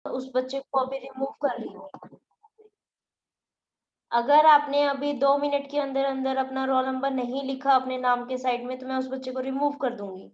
उस बच्चे को अभी रिमूव कर रही हूँ। अगर आपने अभी 2 मिनट के अंदर-अंदर अपना रोल नंबर नहीं लिखा अपने नाम के साइड में, तो मैं उस बच्चे को रिमूव कर दूँगी।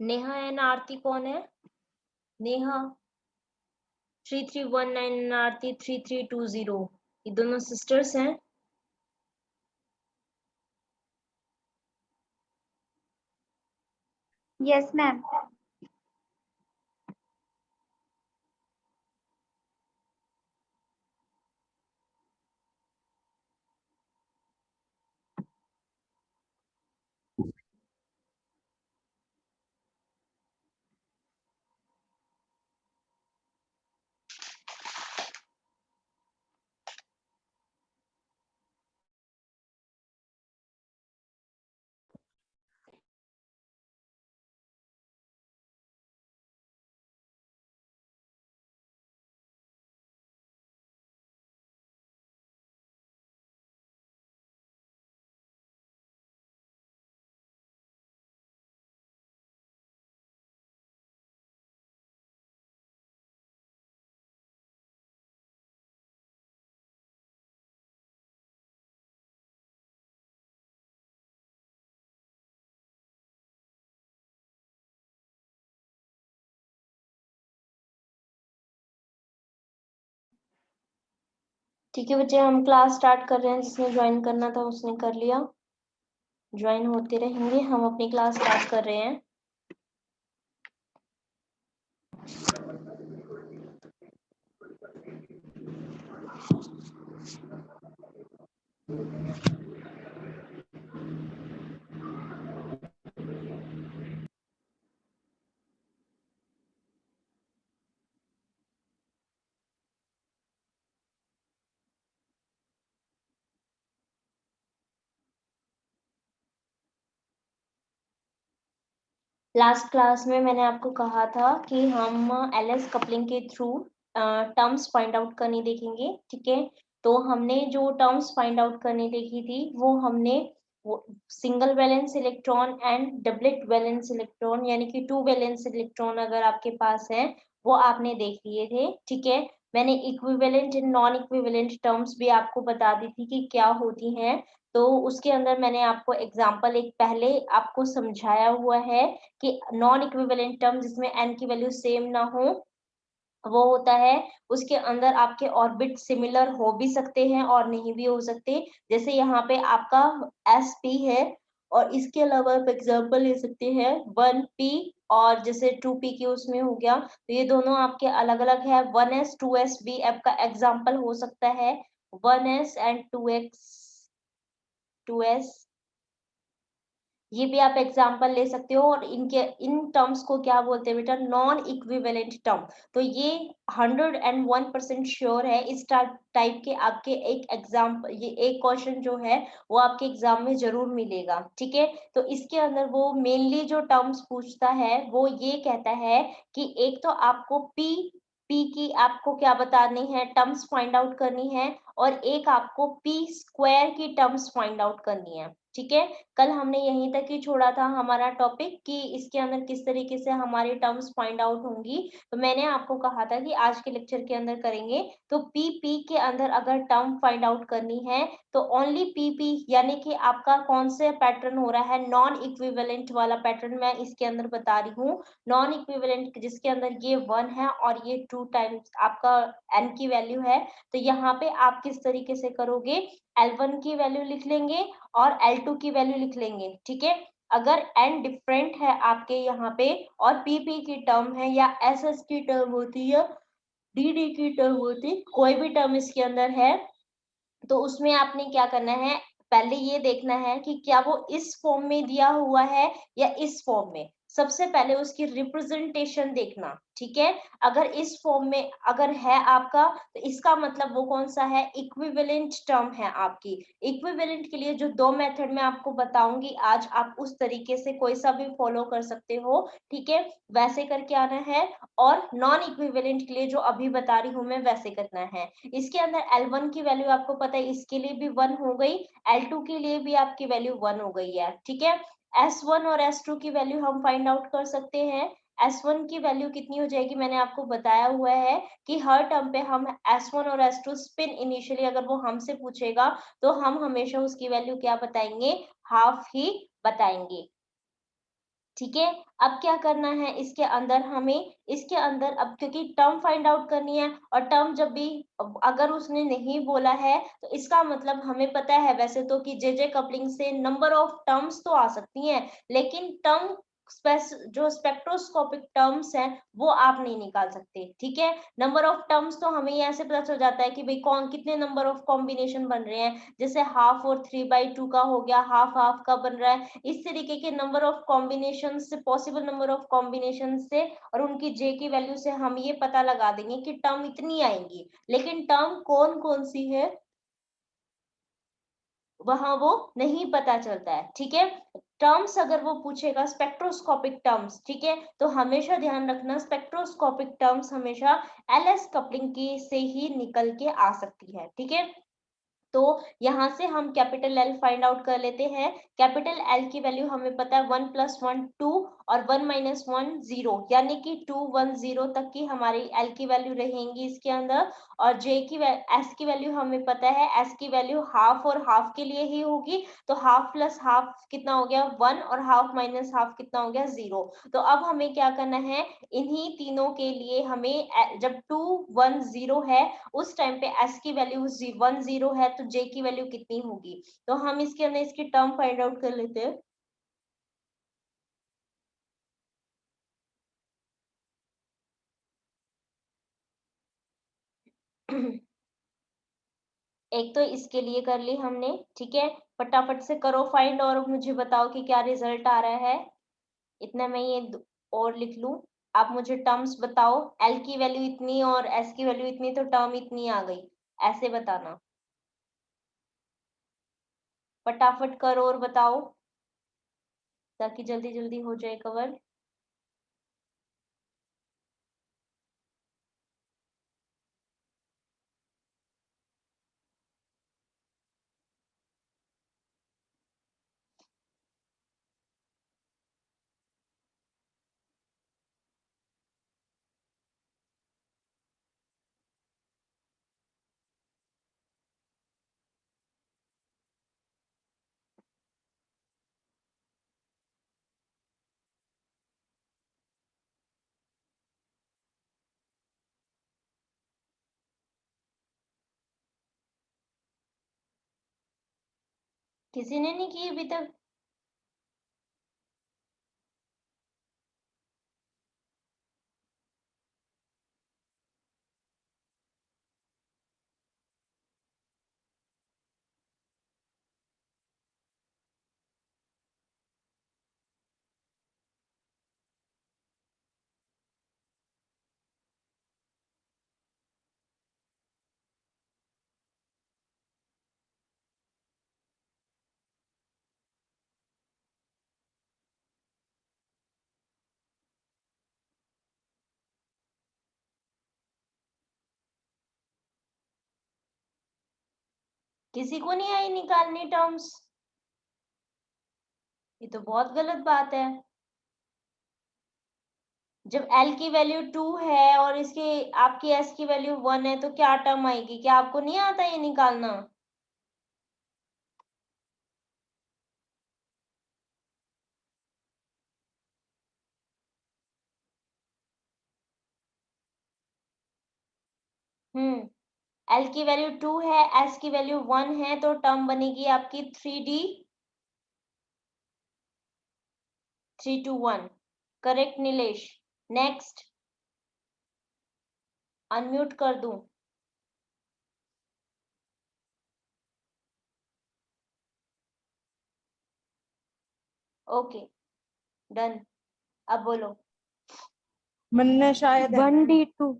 नेहा एंड आरती कौन है? नेहा 3319, आरती 3320, ये दोनों सिस्टर्स हैं? Yes ma'am. ठीक है बच्चे, हम क्लास स्टार्ट कर रहे हैं। जिसने ज्वाइन करना था उसने कर लिया, ज्वाइन होते रहेंगे। हम अपनी क्लास स्टार्ट कर रहे हैं। लास्ट क्लास में मैंने आपको कहा था कि हम एलएस कपलिंग के थ्रू टर्म्स फाइंड आउट करनी देखेंगे। ठीक है, तो हमने जो टर्म्स फाइंड आउट करनी देखी थी वो हमने single valence electron and doublet valence electron, यानी कि टू वैलेंस इलेक्ट्रॉन अगर आपके पास है वो आपने देख लिए थे। ठीक है, मैंने equivalent and non equivalent terms भी आपको बता दी थी कि क्या होती हैं। तो उसके अंदर मैंने आपको एग्जाम्पल एक पहले आपको समझाया हुआ है कि नॉन इक्विवेलेंट टर्म जिसमें एन की वैल्यू सेम ना हो वो होता है उसके अंदर आपके ऑर्बिट सिमिलर हो भी सकते हैं और नहीं भी हो सकते। जैसे यहाँ पे आपका एस पी है और इसके अलावा आप एग्जाम्पल ले सकते हैं वन पी और जैसे टू पी की उसमें हो गया। तो ये दोनों आपके अलग अलग है। One S two S B आपका एग्जाम्पल हो सकता है one S and two X two S, ये भी आप एग्जाम्पल ले सकते हो। और इनके इन टर्म्स को क्या बोलते हैं बेटा, नॉन इक्विवेलेंट टर्म। तो ये 101% श्योर है इस टाइप के आपके एक एग्जाम्पल, ये एक क्वेश्चन जो है वो आपके एग्जाम में जरूर मिलेगा। ठीक है, तो इसके अंदर वो मेनली जो टर्म्स पूछता है वो ये कहता है कि एक तो आपको पी पी की आपको क्या बतानी है, टर्म्स फाइंड आउट करनी है, और एक आपको पी स्क्वायर की टर्म्स फाइंड आउट करनी है। ठीक है, कल हमने यहीं तक ही छोड़ा था हमारा टॉपिक कि इसके अंदर किस तरीके से हमारी टर्म्स फाइंड आउट होंगी। तो मैंने आपको कहा था कि आज के लेक्चर के अंदर करेंगे। तो पी के अंदर अगर टर्म फाइंड आउट करनी है तो ओनली पी यानी कि आपका कौन से पैटर्न हो रहा है, नॉन इक्विवेलेंट वाला पैटर्न मैं इसके अंदर बता रही हूँ। नॉन इक्विवेलेंट जिसके अंदर ये 1 है और ये 2 टाइम्स आपका n की वैल्यू है। तो यहाँ पे आप किस तरीके से करोगे, L1 की वैल्यू लिख लेंगे और L2 की वैल्यू लिख लेंगे। ठीक है, अगर n डिफरेंट है आपके यहाँ पे और PP की टर्म है या SS की टर्म होती है, DD की टर्म होती, कोई भी टर्म इसके अंदर है, तो उसमें आपने क्या करना है, पहले ये देखना है कि क्या वो इस फॉर्म में दिया हुआ है या इस फॉर्म में। सबसे पहले उसकी रिप्रेजेंटेशन देखना। ठीक है, अगर इस फॉर्म में अगर है आपका तो इसका मतलब वो कौन सा है, इक्विवेलेंट टर्म है आपकी। इक्विवेलेंट के लिए जो दो मेथड मैं आपको बताऊंगी आज, आप उस तरीके से कोई सा भी फॉलो कर सकते हो। ठीक है, वैसे करके आना है। और नॉन इक्विवेलेंट के लिए जो अभी बता रही हूँ मैं वैसे करना है। इसके अंदर L1 की वैल्यू आपको पता है, इसके लिए भी 1 हो गई, L2 के लिए भी आपकी वैल्यू 1 हो गई है। ठीक है, S1 और S2 की वैल्यू हम फाइंड आउट कर सकते हैं। S1 की वैल्यू कितनी हो जाएगी, मैंने आपको बताया हुआ है कि हर टर्म पे हम S1 और S2 स्पिन इनिशियली अगर वो हमसे पूछेगा तो हम हमेशा उसकी वैल्यू क्या बताएंगे, हाफ ही बताएंगे। ठीक है, अब क्या करना है इसके अंदर हमें, इसके अंदर अब क्योंकि टर्म फाइंड आउट करनी है और टर्म जब भी अगर उसने नहीं बोला है तो इसका मतलब हमें पता है वैसे तो कि जे कपलिंग से नंबर ऑफ टर्म्स तो आ सकती हैं, लेकिन टर्म जो स्पेक्ट्रोस्कोपिक टर्म्स हैं वो आप नहीं निकाल सकते। ठीक है, नंबर ऑफ टर्म्स तो हमें ऐसे पता चल जाता है कि भाई कौन कितने नंबर ऑफ कॉम्बिनेशन बन रहे हैं, जैसे हाफ और 3/2 का हो गया, हाफ हाफ का बन रहा है। इस तरीके के नंबर ऑफ कॉम्बिनेशन से, पॉसिबल नंबर ऑफ कॉम्बिनेशन से और उनकी जे की वैल्यू से हम ये पता लगा देंगे कि टर्म इतनी आएंगी, लेकिन टर्म कौन कौन सी है वहां वो नहीं पता चलता है। ठीक है, टर्म्स अगर वो पूछेगा स्पेक्ट्रोस्कोपिक टर्म्स, ठीक है, तो हमेशा ध्यान रखना स्पेक्ट्रोस्कोपिक टर्म्स हमेशा एलएस कपलिंग की से ही निकल के आ सकती है। ठीक है, तो यहाँ से हम कैपिटल एल फाइंड आउट कर लेते हैं। कैपिटल एल की वैल्यू हमें पता है 1 + 1 2 और 1 माइनस 1 0, यानी कि 2 1 0 तक की हमारी एल की वैल्यू रहेंगी इसके अंदर। और जे की एस की वैल्यू हमें पता है, एस की वैल्यू हाफ और हाफ के लिए ही होगी, तो हाफ प्लस हाफ कितना हो गया 1, और हाफ माइनस हाफ कितना हो गया 0। तो अब हमें क्या करना है, इन्हीं तीनों के लिए हमें जब 2 1 0 है उस टाइम पे एस की वैल्यू 1 0 है, तो जे की वैल्यू कितनी होगी। तो हम इसके अंदर इसकी टर्म फाइंड आउट कर लेते हैं। एक तो इसके लिए कर ली हमने, ठीक है, फटाफट से करो फाइंड और मुझे बताओ कि क्या रिजल्ट आ रहा है। इतना मैं ये और लिख लूं, आप मुझे टर्म्स बताओ, एल की वैल्यू इतनी और एस की वैल्यू इतनी, तो टर्म इतनी आ गई, ऐसे बताना। फटाफट करो और बताओ ताकि जल्दी जल्दी हो जाए कवर। किसी ने नहीं की अभी तक? किसी को नहीं आई निकालनी टर्म्स? ये तो बहुत गलत बात है। जब एल की वैल्यू 2 है और इसकी आपकी एस की वैल्यू 1 है, तो क्या टर्म आएगी? क्या आपको नहीं आता ये निकालना? एल की वैल्यू 2 है, एस की वैल्यू 1 है, तो टर्म बनेगी आपकी 3D 3 to 1। Correct Nilesh. Next, unmute कर दूं? Okay, done. अब बोलो। मैंने शायद 1D2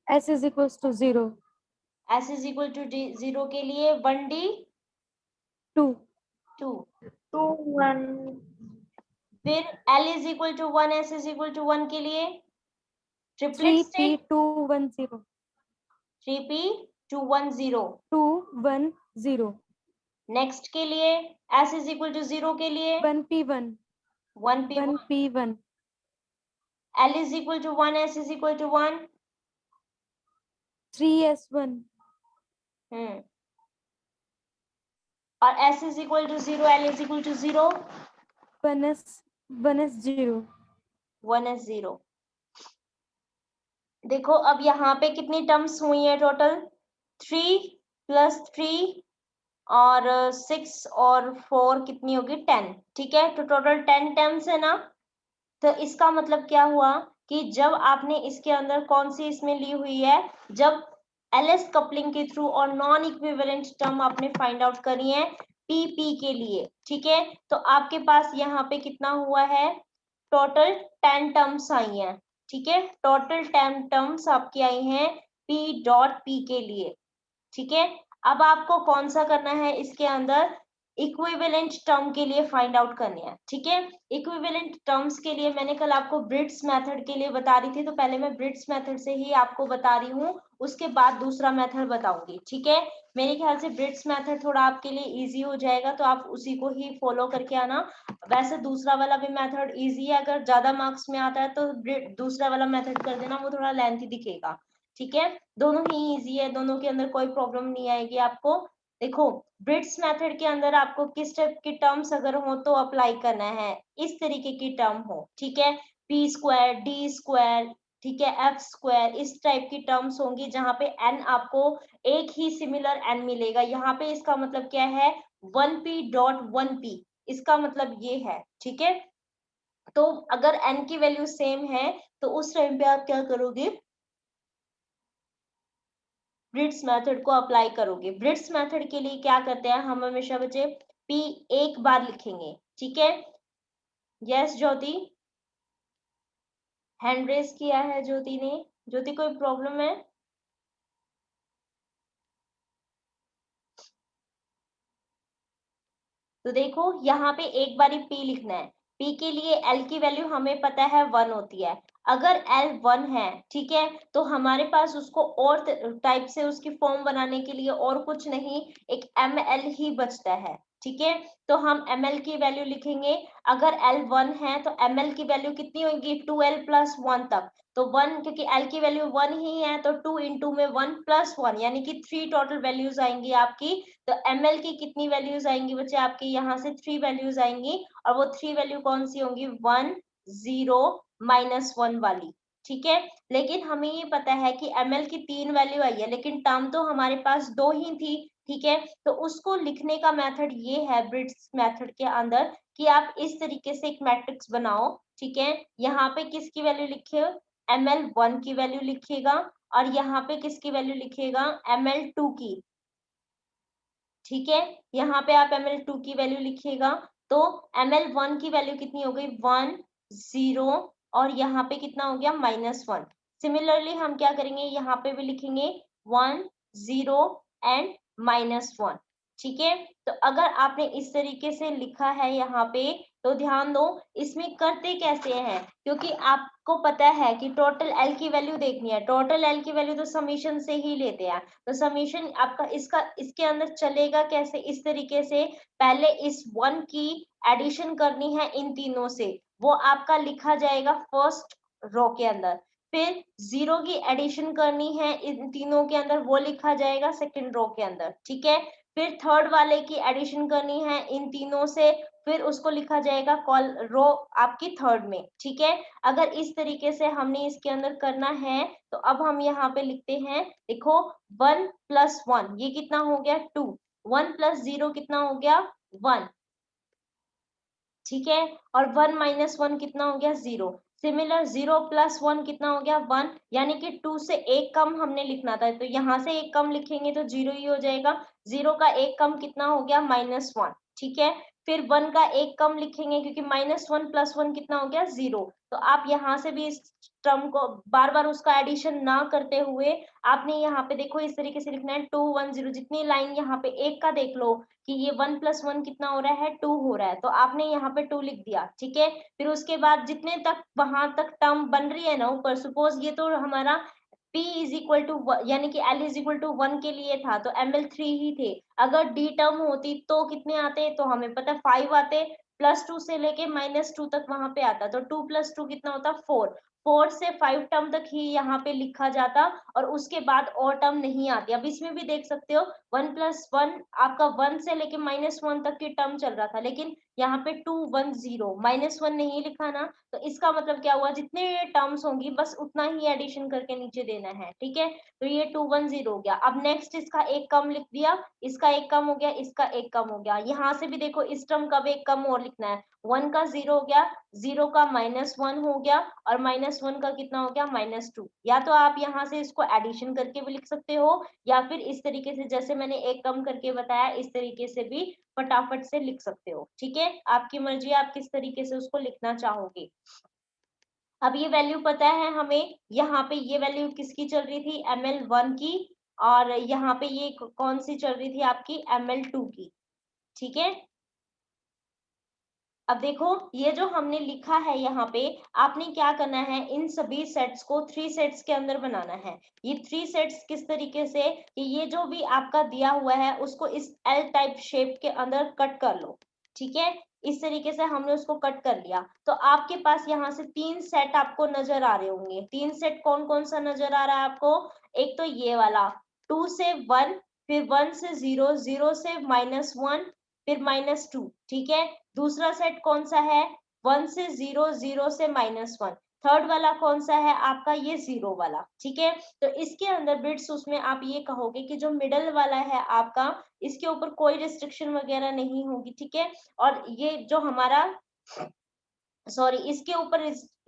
S is equals to 0 S is equal to 0 के लिए 1D 2 2, 2 1 फिर L is equal to 1 S is equal to 1 के लिए triplet state 3P210 3P210। 210 next के लिए एस इज इक्वल टू 0 के लिए 1P1 1P1। 1P1 L is equal to 1 S is equal to 1। 3S1 और S is equal to 0 L is equal to 0 1S0 1S0। देखो अब यहाँ पे कितनी टर्म्स हुई है टोटल? 3 + 3 और 6 और 4 कितनी होगी? 10। ठीक है, तो टोटल 10 टर्म्स है ना। तो इसका मतलब क्या हुआ कि जब आपने इसके अंदर कौन सी इसमें ली हुई है, जब एलएस कपलिंग के थ्रू और नॉन इक्विवेलेंट टर्म आपने फाइंड आउट करी है पीपी के लिए, ठीक है, तो आपके पास यहाँ पे कितना हुआ है? टोटल 10 टर्म्स आई हैं, ठीक है, टोटल 10 टर्म्स आपकी आई हैं P.P के लिए, ठीक है। अब आपको कौन सा करना है इसके अंदर? इक्विवेलेंट टर्म के लिए फाइंड आउट करनी है, ठीक है। इक्विवेलेंट टर्म्स के लिए मैंने कल आपको ब्रिट्स मेथड के लिए बता रही थी, तो पहले मैं ब्रिट्स मेथड से ही आपको बता रही हूँ, उसके बाद दूसरा मेथड बताऊंगी, ठीक है। मेरे ख्याल से ब्रिट्स मेथड थोड़ा आपके लिए इजी हो जाएगा, तो आप उसी को ही फॉलो करके आना। वैसे दूसरा वाला भी मेथड इजी है, अगर ज्यादा मार्क्स में आता है तो दूसरा वाला मेथड कर देना, वो थोड़ा लेंथी दिखेगा, ठीक है। दोनों ही इजी है, दोनों के अंदर कोई प्रॉब्लम नहीं आएगी आपको। देखो ब्रिट्स मेथड के अंदर आपको किस टाइप की टर्म्स अगर हो तो अप्लाई करना है, इस तरीके की टर्म हो, ठीक है। पी स्क्वायर, डी स्क्वायर, ठीक है, एफ स्क्वायर, इस टाइप की टर्म्स होंगी जहां पे एन आपको एक ही सिमिलर एन मिलेगा। यहाँ पे इसका मतलब क्या है, 1p डॉट 1p, इसका मतलब ये है, ठीक है। तो अगर एन की वैल्यू सेम है तो उस टाइम पे आप क्या करोगे, ब्रिट्स मेथड को अप्लाई करोगे। ब्रिट्स मेथड के लिए क्या करते हैं हम हमेशा बच्चे, p एक बार लिखेंगे, ठीक है। यस ज्योति, हैंड रेस किया है ज्योति ने। ज्योति कोई प्रॉब्लम है? तो देखो यहाँ पे एक बारी p लिखना है। p के लिए l की वैल्यू हमें पता है 1 होती है। अगर l 1 है, ठीक है, तो हमारे पास उसको और टाइप से उसकी फॉर्म बनाने के लिए और कुछ नहीं, एक ml ही बचता है, ठीक है। तो हम ml की वैल्यू लिखेंगे। अगर l 1 है तो ml की वैल्यू कितनी होगी, 2l प्लस 1 तक। तो 1, क्योंकि l की वैल्यू 1 ही है, तो 2 इंटू में 1 प्लस 1, यानी कि 3 टोटल वैल्यूज आएंगी आपकी। तो ml की कितनी वैल्यूज आएंगी बच्चे आपके, यहाँ से 3 वैल्यूज आएंगी, और वो 3 वैल्यू कौन सी होंगी, 1 0 -1 वाली, ठीक है। लेकिन हमें ये पता है कि ml की 3 वैल्यू आई है, लेकिन टर्म तो हमारे पास 2 ही थी, ठीक है। तो उसको लिखने का मेथड ये है ब्रिट्स मेथड के अंदर, कि आप इस तरीके से एक मैट्रिक्स बनाओ, ठीक है। यहाँ पे किसकी वैल्यू लिखे, ml1 की वैल्यू लिखिएगा, और यहाँ पे किसकी वैल्यू लिखिएगा, ml2 की, ठीक है। यहाँ पे आप ml2 की वैल्यू लिखिएगा। तो ml1 की वैल्यू कितनी हो गई, 1 0, और यहाँ पे कितना हो गया, -1। सिमिलरली हम क्या करेंगे, यहाँ पे भी लिखेंगे 1 0 एंड -1, ठीक है। तो अगर आपने इस तरीके से लिखा है यहाँ पे, तो ध्यान दो इसमें करते कैसे हैं, क्योंकि आपको पता है कि टोटल एल की वैल्यू देखनी है। टोटल एल की वैल्यू तो समीशन से ही लेते हैं, तो समीशन आपका इसके अंदर चलेगा कैसे, इस तरीके से पहले इस 1 की एडिशन करनी है इन तीनों से, वो आपका लिखा जाएगा फर्स्ट रो के अंदर। फिर 0 की एडिशन करनी है इन तीनों के अंदर, वो लिखा जाएगा सेकंड रो के अंदर, ठीक है। फिर थर्ड वाले की एडिशन करनी है इन तीनों से, फिर उसको लिखा जाएगा कॉल रो आपकी थर्ड में, ठीक है। अगर इस तरीके से हमने इसके अंदर करना है, तो अब हम यहाँ पे लिखते हैं, देखो 1 + 1 ये कितना हो गया, 2, 1 + 0 कितना हो गया, 1, ठीक है। और 1 - 1 कितना हो गया, 0। सिमिलर 0 + 1 कितना हो गया, 1, यानी कि 2 से एक कम हमने लिखना था, तो यहाँ से एक कम लिखेंगे तो 0 ही हो जाएगा। 0 का एक कम कितना हो गया, -1, ठीक है। फिर 1 का एक कम लिखेंगे, क्योंकि -1 + 1 कितना हो गया, 0। तो आप यहाँ से भी इस टर्म को बार बार उसका एडिशन ना करते हुए आपने यहाँ पे देखो इस तरीके से लिखना है, 2 1 0, जितनी लाइन यहाँ पे एक का देख लो कि ये 1 + 1 कितना हो रहा है, 2 हो रहा है, तो आपने यहाँ पे 2 लिख दिया, ठीक है। फिर उसके बाद जितने तक वहां तक टर्म बन रही है ना ऊपर, सपोज ये तो हमारा p = यानी कि l = 1 के लिए था, तो ml3 ही थे। अगर d टर्म होती तो कितने आते, तो हमें पता है 5 आते, +2 से लेके -2 तक वहां पे आता, तो 2 + 2 कितना होता, 4। 4 से 5 टर्म तक ही यहाँ पे लिखा जाता, और उसके बाद और टर्म नहीं आती। अब इसमें भी देख सकते हो 1 + 1 आपका 1 से लेके -1 तक की टर्म चल रहा था, लेकिन यहाँ पे 2 1 0 -1 नहीं लिखा ना, तो इसका मतलब क्या हुआ, जितने टर्म्स होंगी बस उतना ही एडिशन करके नीचे देना है, ठीक है। तो ये 2 1 0 हो गया। अब नेक्स्ट इसका एक कम लिख दिया, इसका एक कम हो गया, इसका एक कम हो गया। यहाँ से भी देखो इस टर्म का भी एक कम और लिखना है, 1 का 0 हो गया, 0 का -1 हो गया, और -1 का कितना हो गया, -2। या तो आप यहाँ से इसको एडिशन करके भी लिख सकते हो, या फिर इस तरीके से जैसे मैंने एक कम करके बताया, इस तरीके से भी फटाफट से लिख सकते हो, ठीक है। आपकी मर्जी, आप किस तरीके से उसको लिखना चाहोगे। अब ये वैल्यू पता है हमें, यहाँ पे ये वैल्यू किसकी चल रही थी, ml1 की, और यहाँ पे ये कौन सी चल रही थी आपकी, ml2 की, ठीक है। अब देखो ये जो हमने लिखा है यहाँ पे, आपने क्या करना है, इन सभी सेट्स को 3 सेट्स के अंदर बनाना है। ये 3 सेट्स किस तरीके से कि ये जो भी आपका दिया हुआ है उसको इस एल टाइप शेप के अंदर कट कर लो, ठीक है। इस तरीके से हमने उसको कट कर लिया, तो आपके पास यहाँ से 3 सेट आपको नजर आ रहे होंगे। 3 सेट कौन कौन सा नजर आ रहा है आपको? एक तो ये वाला 2 से 1, फिर 1 से 0, 0 से -1, फिर -2, ठीक है। दूसरा सेट कौन सा है? 1 से 0, 0 से -1। थर्ड वाला कौन सा है आपका? ये 0 वाला, ठीक है। तो इसके अंदर बिट्स उसमें आप ये कहोगे कि जो मिडल वाला है आपका, इसके ऊपर कोई रिस्ट्रिक्शन वगैरह नहीं होगी, ठीक है। और ये जो हमारा इसके ऊपर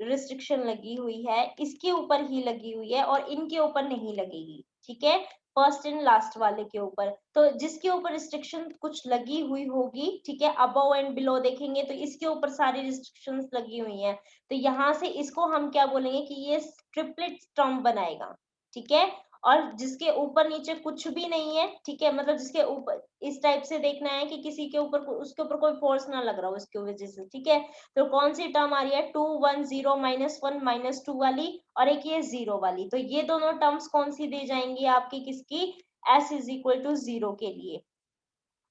रिस्ट्रिक्शन लगी हुई है, इसके ऊपर ही लगी हुई है और इनके ऊपर नहीं लगेगी, ठीक है। फर्स्ट एंड लास्ट वाले के ऊपर, तो जिसके ऊपर रिस्ट्रिक्शन कुछ लगी हुई होगी, ठीक है, अबव एंड बिलो देखेंगे तो इसके ऊपर सारी रिस्ट्रिक्शंस लगी हुई हैं। तो यहाँ से इसको हम क्या बोलेंगे कि ये ट्रिपलेट टर्म बनाएगा, ठीक है। और जिसके ऊपर नीचे कुछ भी नहीं है, ठीक है, मतलब जिसके ऊपर इस टाइप से देखना है कि किसी के ऊपर उसके ऊपर कोई फोर्स ना लग रहा हो इसकी वजह से, ठीक है। तो कौन सी टर्म आ रही है? 2 1 0 -1 -2 वाली, और एक ये 0 वाली। तो ये दोनों टर्म्स कौन सी दी जाएंगी आपकी किसकी? s इज इक्वल टू 0 के लिए।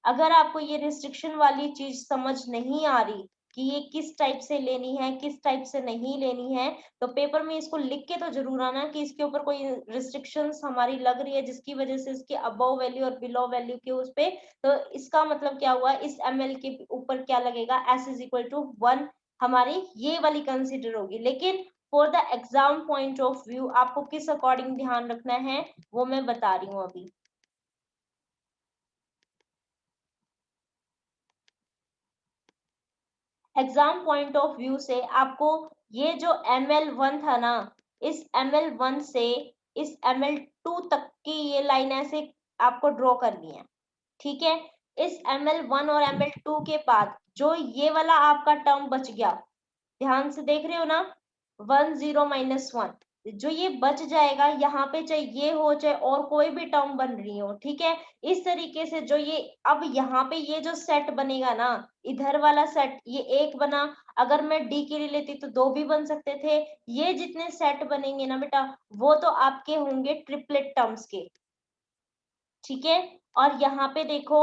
अगर आपको ये रिस्ट्रिक्शन वाली चीज समझ नहीं आ रही कि ये किस टाइप से लेनी है, किस टाइप से नहीं लेनी है, तो पेपर में इसको लिख के तो जरूर आना कि इसके ऊपर कोई रिस्ट्रिक्शंस हमारी लग रही है जिसकी वजह से इसके अबव वैल्यू और बिलो वैल्यू के उस पे, तो इसका मतलब क्या हुआ, इस ml के ऊपर क्या लगेगा? s इज इक्वल टू 1 हमारी ये वाली कंसिडर होगी। लेकिन for the exam point of view आपको किस अकॉर्डिंग ध्यान रखना है वो मैं बता रही हूँ अभी। एग्जाम पॉइंट ऑफ व्यू से आपको ये जो ML1 था ना, इस ML1 से इस ML2 तक की ये लाइन ऐसे आपको ड्रॉ करनी है, ठीक है। इस ML1 और ML2 के बाद जो ये वाला आपका टर्म बच गया, ध्यान से देख रहे हो ना, 1 0 -1, जो ये बच जाएगा यहाँ पे, चाहे ये हो चाहे और कोई भी टर्म बन रही हो, ठीक है। इस तरीके से जो ये अब यहाँ पे ये जो सेट बनेगा ना, इधर वाला सेट ये एक बना, अगर मैं डी के लिए लेती तो 2 भी बन सकते थे। ये जितने सेट बनेंगे ना बेटा, वो तो आपके होंगे ट्रिपलेट टर्म्स के, ठीक है। और यहाँ पे देखो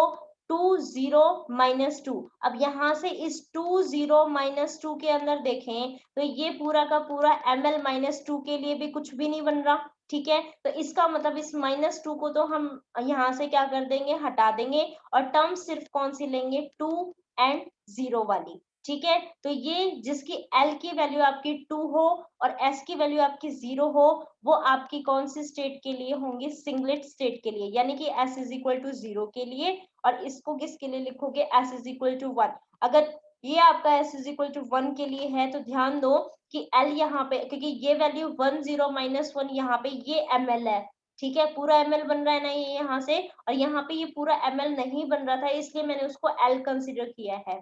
2 0 -2, अब यहाँ से इस 2 0 -2 के अंदर देखें तो ये पूरा का पूरा ml -2 के लिए भी कुछ भी नहीं बन रहा, ठीक है। तो इसका मतलब इस -2 को तो हम यहाँ से क्या कर देंगे, हटा देंगे, और टर्म सिर्फ कौन सी लेंगे? 2 एंड 0 वाली, ठीक है। तो ये जिसकी L की वैल्यू आपकी 2 हो और S की वैल्यू आपकी 0 हो, वो आपकी कौन सी स्टेट के लिए होंगी? सिंगलेट स्टेट के लिए, यानी कि s इज इक्वल टू 0 के लिए। और इसको किसके लिए लिखोगे? s is equal to 1। अगर ये आपका s इज इक्वल टू 1 के लिए है तो ध्यान दो कि L यहाँ पे, क्योंकि ये वैल्यू 1 0 -1 यहाँ पे ये ml है, ठीक है, पूरा ml बन रहा है ना ये यहाँ से, और यहाँ पे ये पूरा ml नहीं बन रहा था, इसलिए मैंने उसको L कंसिडर किया है।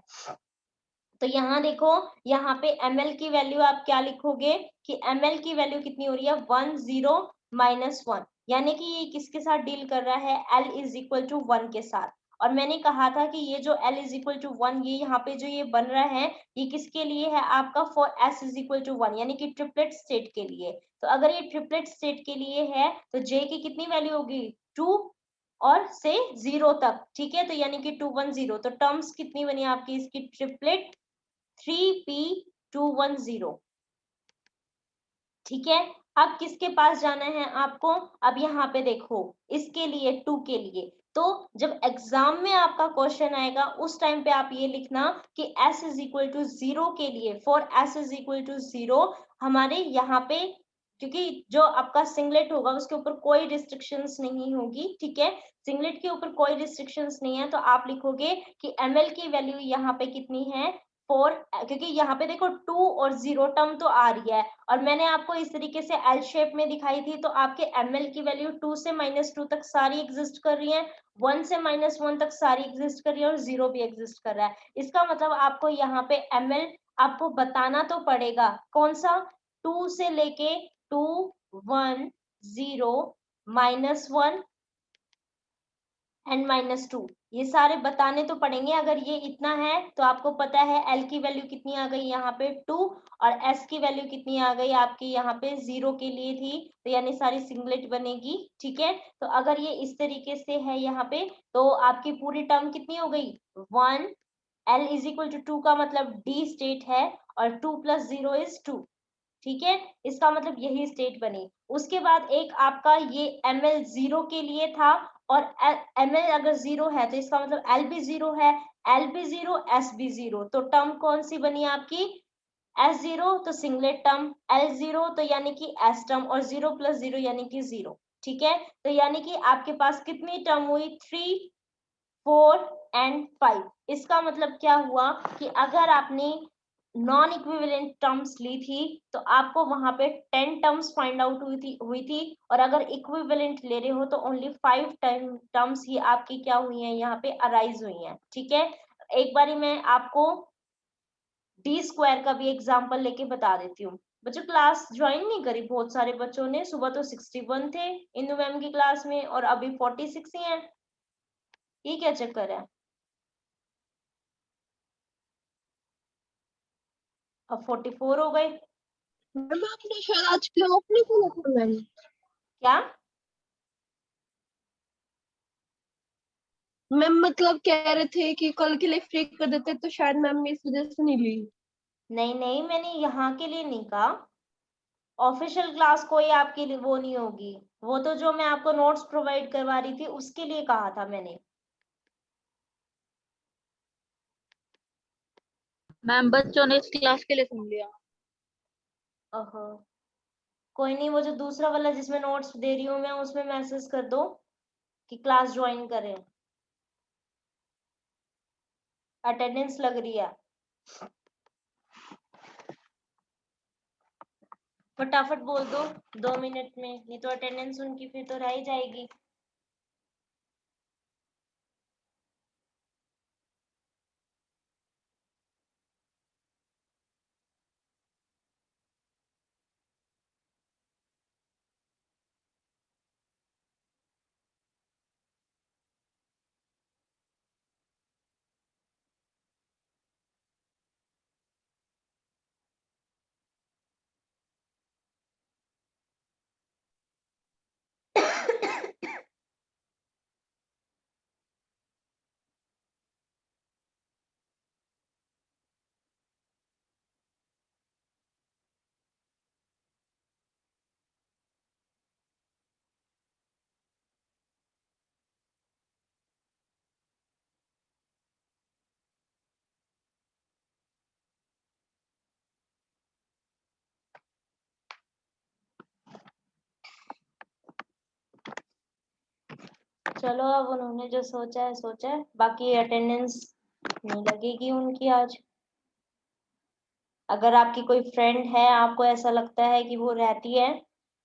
तो यहाँ देखो, यहाँ पे ml की वैल्यू आप क्या लिखोगे कि ml की वैल्यू कितनी हो रही है? 1 0 -1, यानी कि ये किसके साथ डील कर रहा है? L इज इक्वल टू 1 के साथ। और मैंने कहा था कि ये जो L इज इक्वल टू 1, ये यहाँ पे जो ये बन रहा है, ये किसके लिए है आपका? For S is equal to 1, यानी कि ट्रिपलेट स्टेट के लिए। तो अगर ये ट्रिपलेट स्टेट के लिए है तो J की कितनी वैल्यू होगी? 2 और से 0 तक, ठीक है। तो यानी कि 2 1 0, तो टर्म्स कितनी बनी आपकी इसकी? ट्रिपलेट 3p210, ठीक है। अब किसके पास जाना है आपको? अब यहाँ पे देखो, इसके लिए 2 के लिए, तो जब एग्जाम में आपका क्वेश्चन आएगा उस टाइम पे आप ये लिखना कि s इज इक्वल टू 0 के लिए, for s is equal to 0 हमारे यहाँ पे, क्योंकि जो आपका सिंगलेट होगा उसके ऊपर कोई रिस्ट्रिक्शंस नहीं होगी, ठीक है। सिंगलेट के ऊपर कोई रिस्ट्रिक्शंस नहीं है, तो आप लिखोगे कि ml की वैल्यू यहाँ पे कितनी है? 4, क्योंकि यहाँ पे देखो 2 और 0 टर्म तो आ रही है, और मैंने आपको इस तरीके से एल शेप में दिखाई थी, तो आपके ml की वैल्यू 2 से -2 तक सारी एग्जिस्ट कर रही है, 1 से -1 तक सारी एग्जिस्ट कर रही है, और 0 भी एग्जिस्ट कर रहा है। इसका मतलब आपको यहाँ पे ml आपको बताना तो पड़ेगा, कौन सा? 2 से लेके 2 1 0 -1 एन माइनस टू, ये सारे बताने तो पड़ेंगे। अगर ये इतना है तो आपको पता है एल की वैल्यू कितनी आ गई यहाँ पे 2, और एस की वैल्यू कितनी आ गई आपकी यहाँ पे 0 के लिए थी, तो यानी सारी सिंगलेट बनेगी। ठीक है, तो अगर ये इस तरीके से है यहाँ पे, तो आपकी पूरी टर्म कितनी हो गई 1, एल इज इक्वल टू 2 का मतलब डी स्टेट है, और 2 + 0 इज 2। ठीक है, इसका मतलब यही स्टेट बनी। उसके बाद एक आपका ये ml 0 के लिए था, और ml अगर 0 है तो इसका मतलब l भी 0 है, l भी 0, s भी 0, तो टर्म कौन सी बनी आपकी s0, तो सिंगलेट टर्म, l0 तो यानी कि s टर्म, और 0 + 0 यानी कि 0। ठीक है, तो यानी कि आपके पास कितनी टर्म हुई 3, 4 एंड 5। इसका मतलब क्या हुआ कि अगर आपने नॉन इक्विवेलेंट टर्म्स ली थी तो आपको वहां पे 10 टर्म्स फाइंड आउट हुई थी, और अगर इक्विवेलेंट ले रहे हो तो ओनली 5 टर्म्स ही आपकी क्या हुई हैं यहाँ पे अराइज हुई हैं। ठीक है, एक बारी मैं आपको डी स्क्वायर का भी एग्जांपल लेके बता देती हूँ। बच्चों क्लास ज्वाइन नहीं करी बहुत सारे बच्चों ने, सुबह तो 61 थे इंदु मैम की क्लास में और अभी 46 ही हैं, ये क्या चक्कर है? अब 44 हो गए। मैम आपने शायद आज क्लास नहीं किया था मैम। क्या मैम मतलब कह रहे थे कि कल के लिए फ्री कर देते तो शायद मैम ने इस वजह से नहीं ली। नहीं नहीं, मैंने यहाँ के लिए नहीं कहा, ऑफिशियल क्लास कोई आपके लिए वो नहीं होगी, वो तो जो मैं आपको नोट्स प्रोवाइड करवा रही थी उसके लिए कहा था मैंने। मैम बच्चों ने इस क्लास के लिए सुन लिया। ओहो, कोई नहीं, वो जो दूसरा वाला जिसमें नोट्स दे रही हूँ मैं उसमें मैसेज कर दो कि क्लास ज्वाइन करें, अटेंडेंस लग रही है। फटाफट बोल दो 2 मिनट में, नहीं तो अटेंडेंस उनकी फिर तो रह ही जाएगी। चलो अब उन्होंने जो सोचा है सोचा है, बाकी अटेंडेंस नहीं लगेगी उनकी आज। अगर आपकी कोई फ्रेंड है, आपको ऐसा लगता है कि वो रहती है,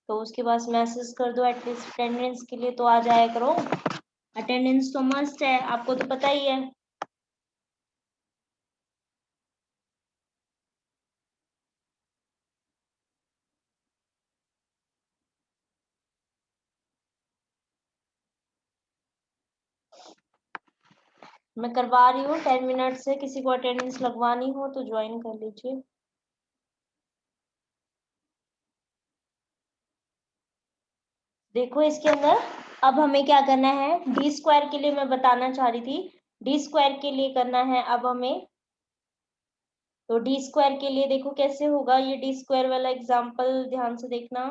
तो उसके पास मैसेज कर दो एटलीस्ट अटेंडेंस के लिए, तो आ जाया करो। अटेंडेंस तो मस्ट है, आपको तो पता ही है। मैं करवा रही हूँ 10 मिनट से, किसी को अटेंडेंस लगवानी हो तो ज्वाइन कर लीजिए। देखो इसके अंदर अब हमें क्या करना है, डी स्क्वायर के लिए मैं बताना चाह रही थी, डी स्क्वायर के लिए करना है अब हमें। तो डी स्क्वायर के लिए देखो कैसे होगा, ये डी स्क्वायर वाला एग्जांपल ध्यान से देखना।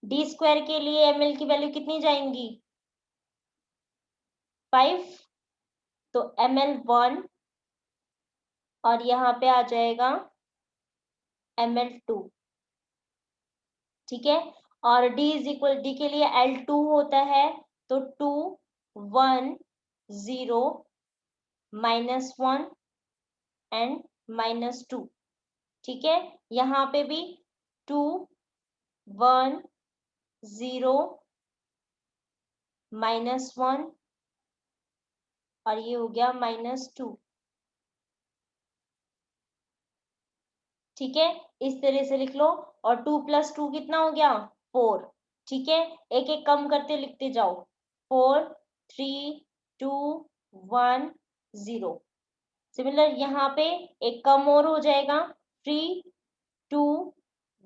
डी स्क्वायर के लिए ml की वैल्यू कितनी जाएंगी 5, तो ml 1, और यहाँ पे आ जाएगा ml 2। ठीक है, और d इज इक्वल, डी के लिए L2 होता है, तो 2, 1, 0, -1 एंड -2। ठीक है, यहाँ पे भी 2, 1, 0, -1, और ये हो गया -2। ठीक है, इस तरह से लिख लो, और 2 + 2 कितना हो गया 4। ठीक है, एक एक कम करते लिखते जाओ, 4, 3 2 1 0। सिमिलर यहाँ पे एक कम और हो जाएगा 3 2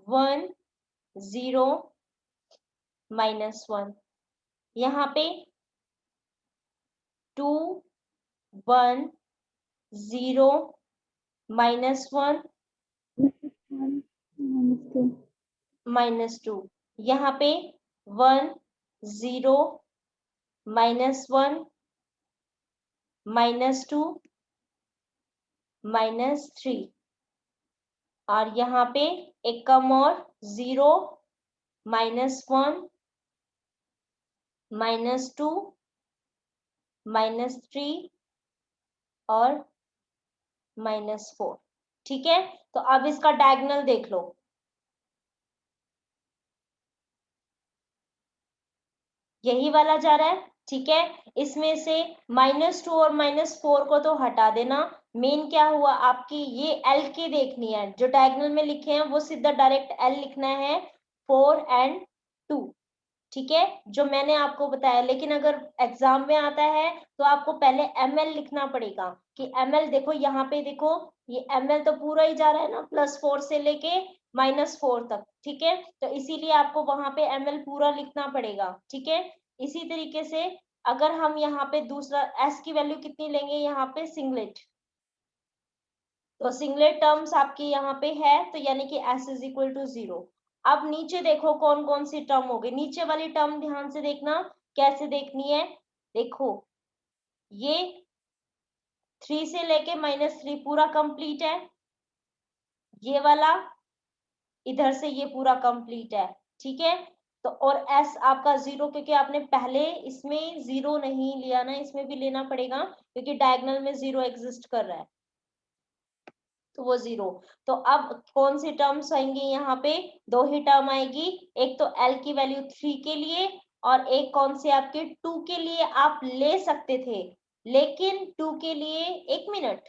1 0 -1। यहाँ पे 2 1 0 -1 -2। यहाँ पे 1 0 -1 -2 -3। और यहाँ पे एक कम और 0 -1 -2 -3 और -4। ठीक है, तो अब इसका डायगोनल देख लो। यही वाला जा रहा है। ठीक है, इसमें से -2 और -4 को तो हटा देना। मेन क्या हुआ आपकी, ये एल की देखनी है, जो डायगोनल में लिखे हैं वो सीधा डायरेक्ट एल लिखना है 4 और 2। ठीक है, जो मैंने आपको बताया। लेकिन अगर एग्जाम में आता है तो आपको पहले ml लिखना पड़ेगा कि ml देखो, यहाँ पे देखो ये ml तो पूरा ही जा रहा है ना, +4 से लेके -4 तक। ठीक है, तो इसीलिए आपको वहां पे ml पूरा लिखना पड़ेगा। ठीक है, इसी तरीके से अगर हम यहाँ पे दूसरा s की वैल्यू कितनी लेंगे, यहाँ पे सिंगलेट, तो सिंगलेट टर्म्स आपकी यहाँ पे है, तो यानी कि s इज इक्वल टू 0। अब नीचे देखो कौन कौन सी टर्म होगी। नीचे वाली टर्म ध्यान से देखना कैसे देखनी है। देखो ये 3 से लेके -3 पूरा कंप्लीट है, ये वाला इधर से ये पूरा कंप्लीट है। ठीक है, तो और s आपका 0, क्योंकि आपने पहले इसमें 0 नहीं लिया ना, इसमें भी लेना पड़ेगा क्योंकि डायगोनल में 0 एग्जिस्ट कर रहा है, तो वो 0। तो अब कौन सी टर्म्स आएंगी, यहाँ पे दो ही टर्म आएगी। एक तो l की वैल्यू 3 के लिए, और एक कौन सी आपके 2 के लिए आप ले सकते थे, लेकिन 2 के लिए 1 मिनट,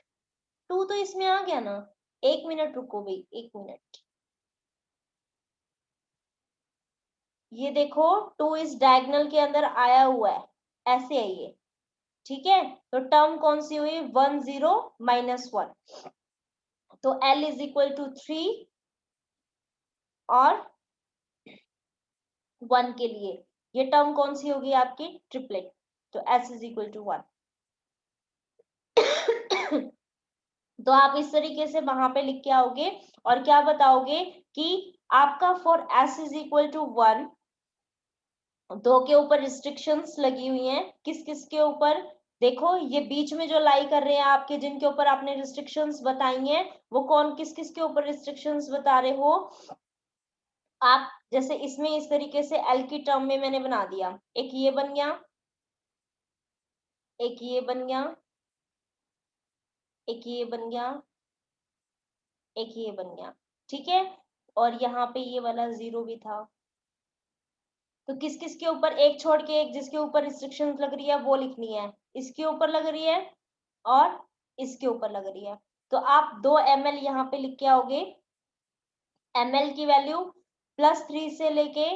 2 तो इसमें आ गया ना। 1 मिनट रुको भाई, 1 मिनट। ये देखो 2 इस डायगोनल के अंदर आया हुआ है, ऐसे है ये। ठीक है, तो टर्म कौन सी हुई, 1 0 -1। तो l इज इक्वल टू 3 और 1 के लिए ये टर्म कौन सी होगी आपकी, ट्रिपलेट। तो s इज इक्वल टू 1। तो आप इस तरीके से वहां पे लिख के आओगे और क्या बताओगे कि आपका for s is equal to 1, दो के ऊपर रिस्ट्रिक्शंस लगी हुई हैं। किस किस के ऊपर, देखो ये बीच में जो लाई कर रहे हैं आपके, जिनके ऊपर आपने रिस्ट्रिक्शंस बताई हैं, वो कौन किस किस के ऊपर रिस्ट्रिक्शंस बता रहे हो आप। जैसे इसमें इस तरीके से l की टर्म में मैंने बना दिया, एक ये बन गया, एक ये बन गया, एक ये बन गया, एक ये बन गया। ठीक है, और यहाँ पे ये वाला 0 भी था। तो किस किस के ऊपर, एक छोड़ के एक जिसके ऊपर रिस्ट्रिक्शन लग रही है वो लिखनी है। इसके ऊपर लग रही है और इसके ऊपर लग रही है। तो आप 2 ml यहाँ पे लिख के आओगे। ml की वैल्यू +3 से लेके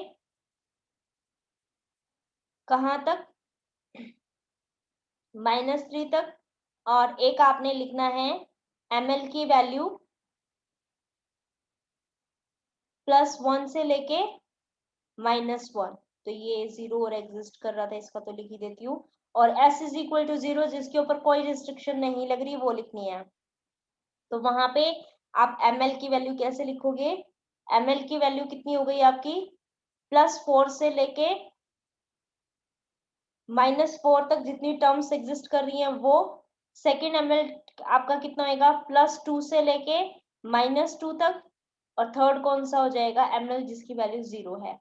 कहाँ तक, -3 तक। और एक आपने लिखना है ml की वैल्यू +1 से लेके -1। तो ये 0 और एग्जिस्ट कर रहा था, इसका तो लिख ही देती हूँ। और s इज इक्वल टू 0, जिसके ऊपर कोई रिस्ट्रिक्शन नहीं लग रही, वो लिखनी है। तो वहां पे आप ml की वैल्यू कैसे लिखोगे, ml की वैल्यू कितनी हो गई आपकी, +4 से लेके -4 तक जितनी टर्म्स एग्जिस्ट कर रही हैं वो। सेकेंड ml आपका कितना होगा, +2 से लेके -2 तक। और थर्ड कौन सा हो जाएगा, ml जिसकी वैल्यू 0 है।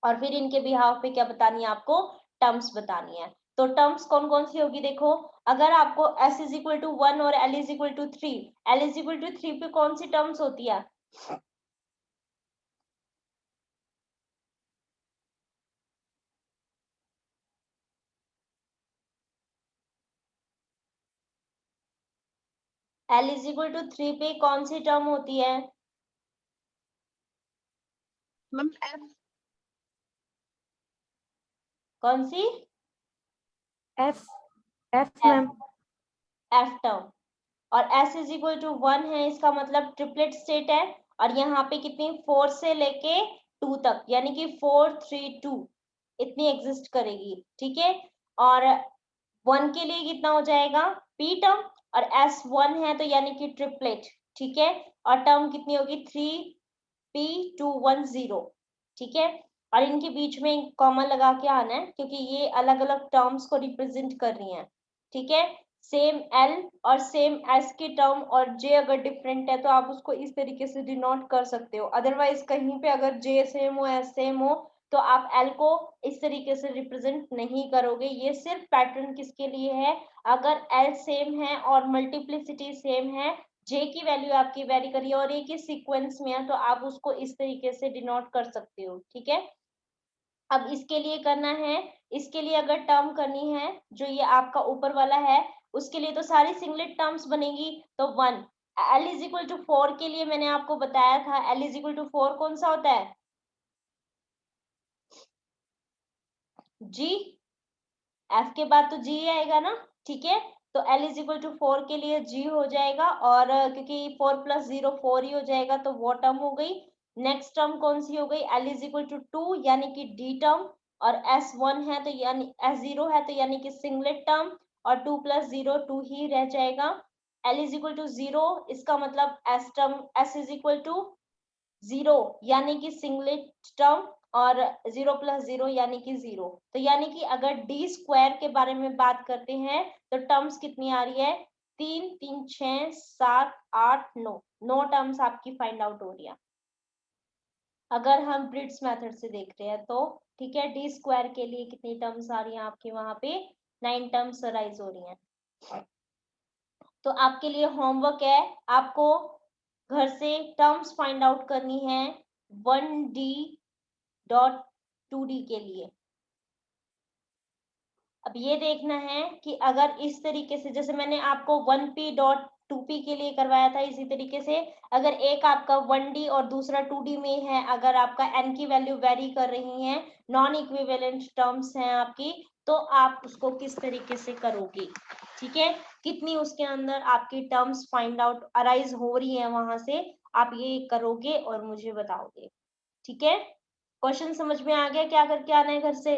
और फिर इनके बिहाफ पे क्या बतानी है आपको, टर्म्स बतानी है। तो टर्म्स कौन कौन सी होगी, देखो अगर आपको s इज इक्वल टू 1 और l is equal to 3, l is equal to 3 पे कौन सी टर्म्स होती है, l इज इक्वल टू 3 पे कौन सी टर्म होती है, मैम f कौन सी, F मैम F टर्म, और S इज इक्वल टू 1 है, इसका मतलब ट्रिपलेट स्टेट है, और यहाँ पे कितनी 4 से लेके 2 तक, यानी कि 4 3 2 इतनी एग्जिस्ट करेगी, ठीक है। और 1 के लिए कितना हो जाएगा P टर्म, और S 1 है तो यानी कि ट्रिपलेट, ठीक है। और टर्म कितनी होगी 3P210, ठीक है। और इनके बीच में कॉमन लगा के आना है, क्योंकि ये अलग अलग टर्म्स को रिप्रेजेंट कर रही हैं, ठीक है। सेम L और सेम S की टर्म और J अगर डिफरेंट है तो आप उसको इस तरीके से डिनोट कर सकते हो। अदरवाइज कहीं पे अगर J सेम हो, S सेम हो, तो आप L को इस तरीके से रिप्रेजेंट नहीं करोगे। ये सिर्फ पैटर्न किसके लिए है, अगर L सेम है और मल्टीप्लिसिटी सेम है, J की वैल्यू आपकी वेरी करिए और एक ही सीक्वेंस में है, तो आप उसको इस तरीके से डिनोट कर सकते हो, ठीक है। अब इसके लिए करना है, इसके लिए अगर टर्म करनी है जो ये आपका ऊपर वाला है, उसके लिए तो सारी सिंगलेट टर्म्स बनेगी, तो 1 L इज इक्वल टू 4 के लिए मैंने आपको बताया था, L इज इक्वल टू 4 कौन सा होता है, G, F के बाद तो G आएगा ना, ठीक है। तो L इज इक्वल टू 4 के लिए G हो जाएगा, और क्योंकि 4 + 0 4 ही हो जाएगा, तो वो टर्म हो गई। नेक्स्ट टर्म कौन सी हो गई, L इज इक्वल टू 2 यानी कि D टर्म, और S1 है तो यानी S0 है तो यानी कि सिंगलेट टर्म, और 2 + 0 2 ही रह जाएगा। L इज इक्वल टू 0, इसका मतलब S term, S is equal to 0 यानी कि सिंगलेट टर्म, और 0 + 0 यानी कि 0। तो यानी कि अगर डी स्क्वायर के बारे में बात करते हैं तो टर्म्स कितनी आ रही है, 3 3 6 7 8 9 9 टर्म्स आपकी फाइंड आउट हो रही है अगर हम ब्रिट्स मेथड से देख रहे हैं तो, ठीक है। डी स्क्वायर के लिए कितनी टर्म्स आ रही हैं आपके वहां पे, 9 टर्म्स राइज हो रही हैं। तो आपके लिए होमवर्क है, आपको घर से टर्म्स फाइंड आउट करनी है 1D डॉट 2D के लिए। अब ये देखना है कि अगर इस तरीके से, जैसे मैंने आपको 1P डॉट 2P के लिए करवाया था, इसी तरीके से अगर एक आपका 1D और दूसरा 2D में है, अगर आपका n की वैल्यू वेरी कर रही है, नॉन इक्विवेलेंट टर्म्स हैं आपकी, तो आप उसको किस तरीके से करोगे, ठीक है। कितनी उसके अंदर आपकी टर्म्स फाइंड आउट अराइज हो रही है, वहां से आप ये करोगे और मुझे बताओगे, ठीक है। क्वेश्चन समझ में आ गया, क्या करके आना है घर से।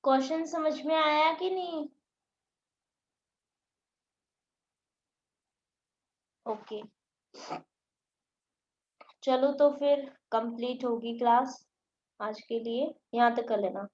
क्वेश्चन समझ में आया कि नहीं, ओके। चलो तो फिर कंप्लीट होगी क्लास आज के लिए, यहाँ तक कर लेना।